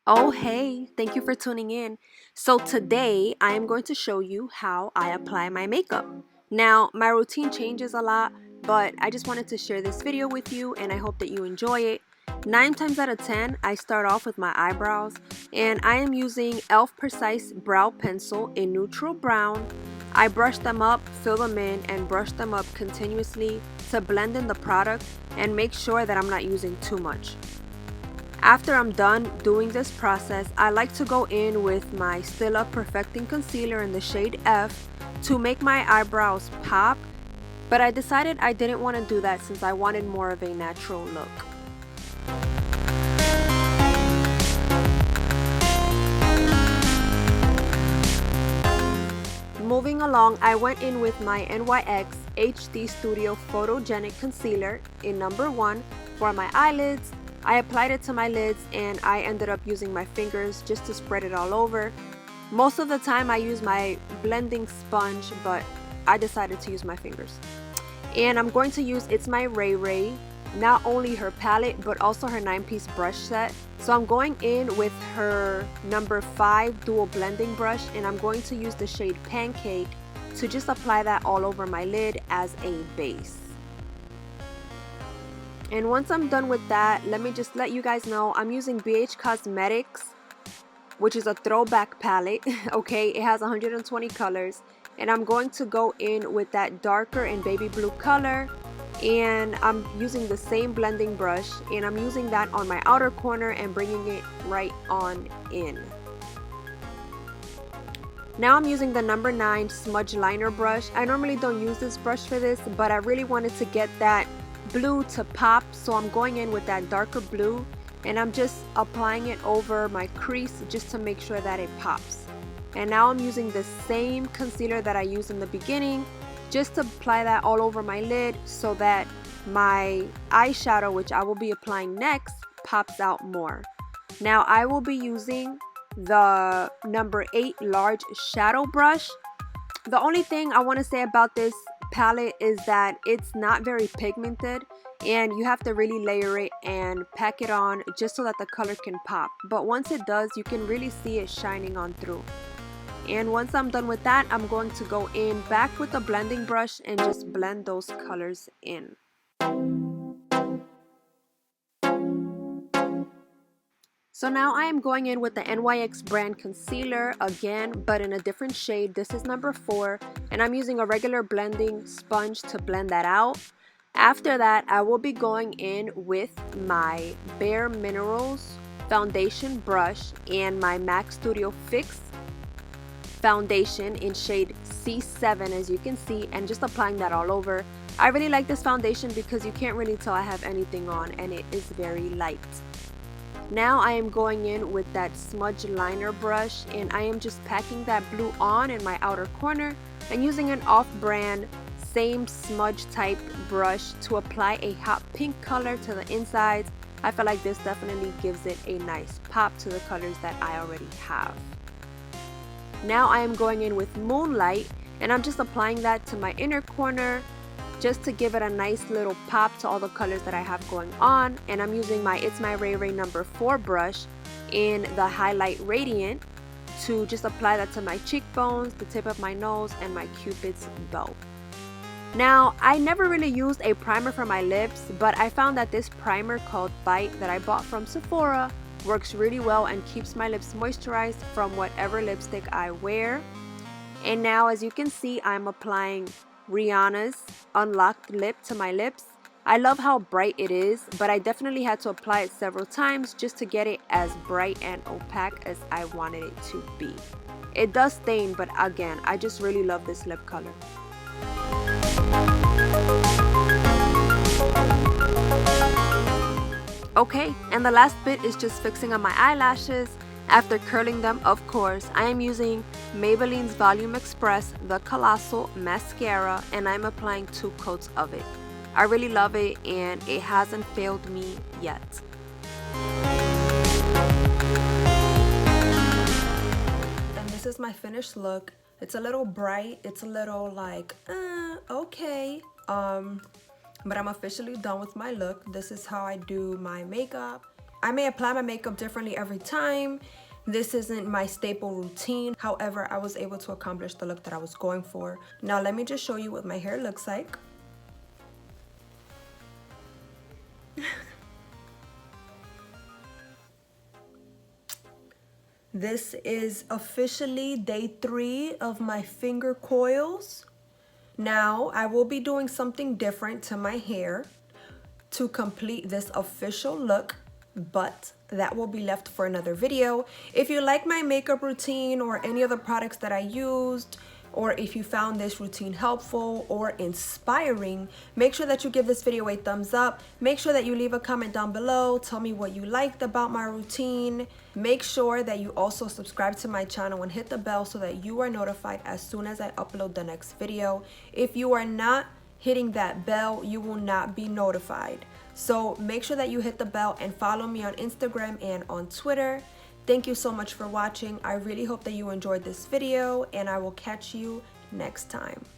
Oh, hey, thank you for tuning in. So, today I am going to show you how I apply my makeup. Now, my routine changes a lot, but I just wanted to share this video with you and I hope that you enjoy it. 9 times out of 10, I start off with my eyebrows, and I am using e.l.f. Precise Brow Pencil in neutral brown. I brush them up, fill them in, and brush them up continuously to blend in the product and make sure that I'm not using too much. After I'm done doing this process, I like to go in with my Stila Perfecting Concealer in the shade F to make my eyebrows pop, but I decided I didn't want to do that since I wanted more of a natural look. Moving along, I went in with my NYX HD Studio Photogenic Concealer in number 1 for my eyelids. I applied it to my lids and I ended up using my fingers just to spread it all over. Most of the time I use my blending sponge, but I decided to use my fingers. And I'm going to use It's My Ray Ray, not only her palette but also her 9-piece brush set. So I'm going in with her number 5 dual blending brush, and I'm going to use the shade Pancake to just apply that all over my lid as a base. And once I'm done with that, let me just let you guys know I'm using BH Cosmetics, which is a throwback palette. Okay, it has 120 colors, and I'm going to go in with that darker and baby blue color, and I'm using the same blending brush, and I'm using that on my outer corner and bringing it right on in. Now I'm using the number 9 smudge liner brush. I normally don't use this brush for this, but I really wanted to get that blue to pop, so I'm going in with that darker blue and I'm just applying it over my crease just to make sure that it pops. And now I'm using the same concealer that I used in the beginning just to apply that all over my lid so that my eyeshadow, which I will be applying next, pops out more. Now I will be using the number 8 large shadow brush. The only thing I want to say about this palette is that it's not very pigmented and you have to really layer it and pack it on just so that the color can pop. But once it does, you can really see it shining on through. And once I'm done with that, I'm going to go in back with the blending brush and just blend those colors in. So now I am going in with the NYX brand concealer again, but in a different shade. This is number 4, and I'm using a regular blending sponge to blend that out. After that, I will be going in with my Bare Minerals foundation brush and my MAC Studio Fix foundation in shade C7, as you can see, and just applying that all over. I really like this foundation because you can't really tell I have anything on, and it is very light. Now I am going in with that smudge liner brush, and I am just packing that blue on in my outer corner and using an off-brand same smudge type brush to apply a hot pink color to the insides. I feel like this definitely gives it a nice pop to the colors that I already have. Now I am going in with Moonlight, and I'm just applying that to my inner corner just to give it a nice little pop to all the colors that I have going on. And I'm using my It's My Ray Ray number 4 brush in the highlight Radiant to just apply that to my cheekbones, the tip of my nose, and my Cupid's bow. Now, I never really used a primer for my lips, but I found that this primer called Bite that I bought from Sephora works really well and keeps my lips moisturized from whatever lipstick I wear. And now, as you can see, I'm applying Rihanna's Unlocked Lip to my lips. I love how bright it is, but I definitely had to apply it several times just to get it as bright and opaque as I wanted it to be. It does stain, but again, I just really love this lip color. Okay, and the last bit is just fixing on my eyelashes. After curling them, of course, I am using Maybelline's Volume Express, the Colossal Mascara, and I'm applying 2 coats of it. I really love it, and it hasn't failed me yet. And this is my finished look. It's a little bright, it's a little like, okay. But I'm officially done with my look. This is how I do my makeup I may apply my makeup differently every time. This isn't my staple routine. However, I was able to accomplish the look that I was going for. Now let me just show you what my hair looks like. This is officially day 3 of my finger coils. Now I will be doing something different to my hair to complete this official look, but that will be left for another video. If you like my makeup routine or any other products that I used, or if you found this routine helpful or inspiring, make sure that you give this video a thumbs up. Make sure that you leave a comment down below. Tell me what you liked about my routine. Make sure that you also subscribe to my channel and hit the bell so that you are notified as soon as I upload the next video. If you are not hitting that bell, you will not be notified. So make sure that you hit the bell and follow me on Instagram and on Twitter. Thank you so much for watching. I really hope that you enjoyed this video, and I will catch you next time.